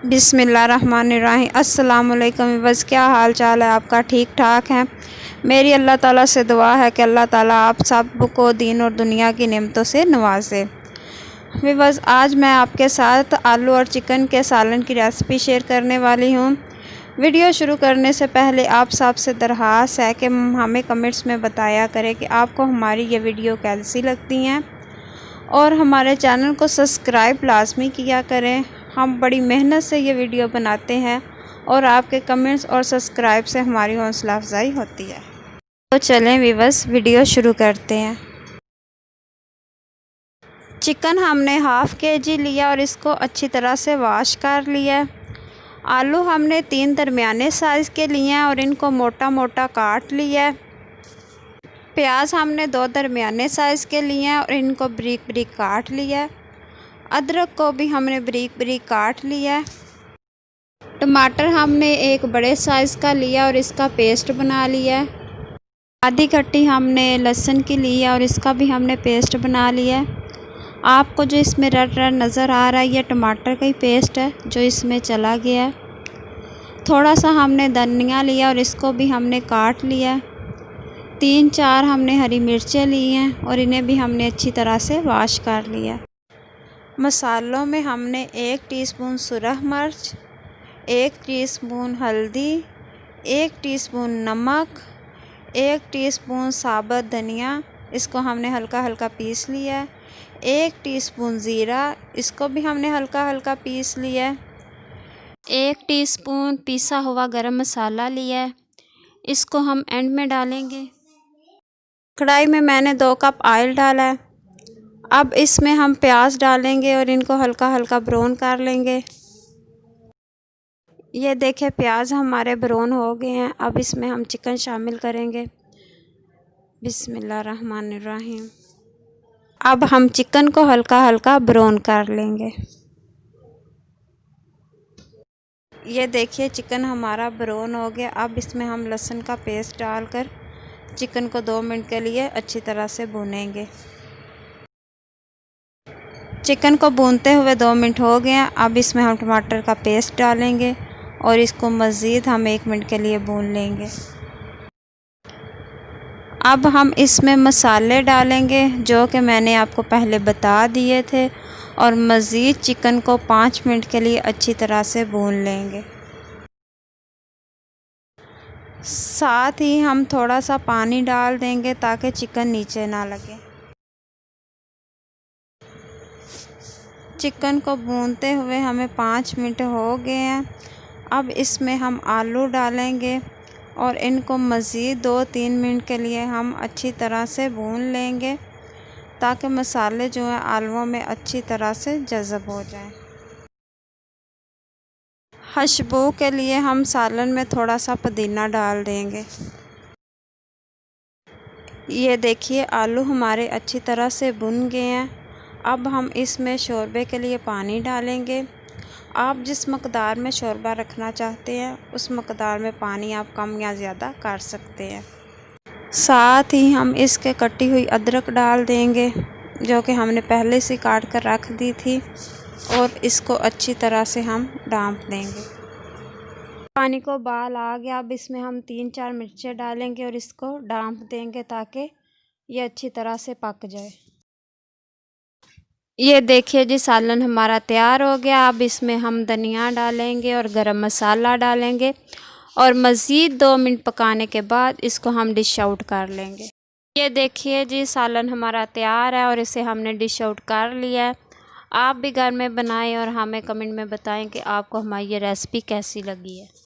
बिस्मिल्लाहिर्रहमानिर्रहीम। अस्सलामुअलैकुम। बस क्या हाल चाल है आपका? ठीक ठाक है। मेरी अल्लाह ताला से दुआ है कि अल्लाह ताला आप सब को दीन और दुनिया की नेमतों से नवाजे। बस आज मैं आपके साथ आलू और चिकन के सालन की रेसिपी शेयर करने वाली हूँ। वीडियो शुरू करने से पहले आप सबसे दरख्वास्त है कि हमें कमेंट्स में बताया करें कि आपको हमारी ये वीडियो कैसी लगती हैं और हमारे चैनल को सब्सक्राइब लाजमी किया करें। हम बड़ी मेहनत से ये वीडियो बनाते हैं और आपके कमेंट्स और सब्सक्राइब से हमारी हौसला अफजाई होती है। तो चलें व्यूअर्स, वीडियो शुरू करते हैं। चिकन हमने हाफ़ केजी लिया और इसको अच्छी तरह से वॉश कर लिया। आलू हमने 3 दरमियाने साइज़ के लिए हैं और इनको मोटा मोटा काट लिया। प्याज हमने 2 दरमियाने साइज़ के लिए हैं और इनको बारीक बारीक काट लिया। अदरक को भी हमने बारीक बारीक काट लिया। टमाटर हमने एक बड़े साइज़ का लिया और इसका पेस्ट बना लिया। आधी कट्टी हमने लहसुन की ली है और इसका भी हमने पेस्ट बना लिया। आपको जो इसमें रेड रेड नज़र आ रहा है ये टमाटर का ही पेस्ट है जो इसमें चला गया है। थोड़ा सा हमने धनिया लिया और इसको भी हमने काट लिया। 3-4 हमने हरी मिर्चें ली हैं और इन्हें भी हमने अच्छी तरह से वॉश कर लिया। मसालों में हमने 1 टीस्पून सुरख मिर्च, 1 टीस्पून हल्दी, 1 टीस्पून नमक, 1 टीस्पून साबुत धनिया, इसको हमने हल्का हल्का पीस लिया है। 1 टीस्पून ज़ीरा, इसको भी हमने हल्का हल्का पीस लिया है। 1 टीस्पून पिसा हुआ गरम मसाला लिया है, इसको हम एंड में डालेंगे। कढ़ाई में मैंने 2 कप ऑयल डाला है। अब इसमें हम प्याज डालेंगे और इनको हल्का हल्का ब्राउन कर लेंगे। ये देखें प्याज हमारे ब्राउन हो गए हैं। अब इसमें हम चिकन शामिल करेंगे। बिस्मिल्लाहिर्रहमानिर्रहीम। अब हम चिकन को हल्का हल्का ब्राउन कर लेंगे। ये देखिए चिकन हमारा ब्राउन हो गया। अब इसमें हम लहसुन का पेस्ट डालकर चिकन को 2 मिनट के लिए अच्छी तरह से भूनेंगे। चिकन को भूनते हुए 2 मिनट हो गए हैं। अब इसमें हम टमाटर का पेस्ट डालेंगे और इसको मज़ीद हम 1 मिनट के लिए भून लेंगे। अब हम इसमें मसाले डालेंगे जो कि मैंने आपको पहले बता दिए थे और मज़ीद चिकन को 5 मिनट के लिए अच्छी तरह से भून लेंगे। साथ ही हम थोड़ा सा पानी डाल देंगे ताकि चिकन नीचे ना लगे। चिकन को भूनते हुए हमें 5 मिनट हो गए हैं। अब इसमें हम आलू डालेंगे और इनको मज़ीद 2-3 मिनट के लिए हम अच्छी तरह से भून लेंगे ताकि मसाले जो हैं आलूओं में अच्छी तरह से जज़ब हो जाएं। खुशबू के लिए हम सालन में थोड़ा सा पुदीना डाल देंगे। ये देखिए आलू हमारे अच्छी तरह से भुन गए हैं। अब हम इसमें शोरबे के लिए पानी डालेंगे। आप जिस मकदार में शोरबा रखना चाहते हैं उस मकदार में पानी आप कम या ज़्यादा कर सकते हैं। साथ ही हम इसके कटी हुई अदरक डाल देंगे जो कि हमने पहले से काट कर रख दी थी और इसको अच्छी तरह से हम ढाँप देंगे। पानी को उबाल आ गया। अब इसमें हम 3-4 मिर्चें डालेंगे और इसको ढाँप देंगे ताकि ये अच्छी तरह से पक जाए। ये देखिए जी सालन हमारा तैयार हो गया। अब इसमें हम धनिया डालेंगे और गरम मसाला डालेंगे और मज़ीद 2 मिनट पकाने के बाद इसको हम डिश आउट कर लेंगे। ये देखिए जी सालन हमारा तैयार है और इसे हमने डिश आउट कर लिया है। आप भी घर में बनाएं और हमें कमेंट में बताएं कि आपको हमारी ये रेसिपी कैसी लगी है।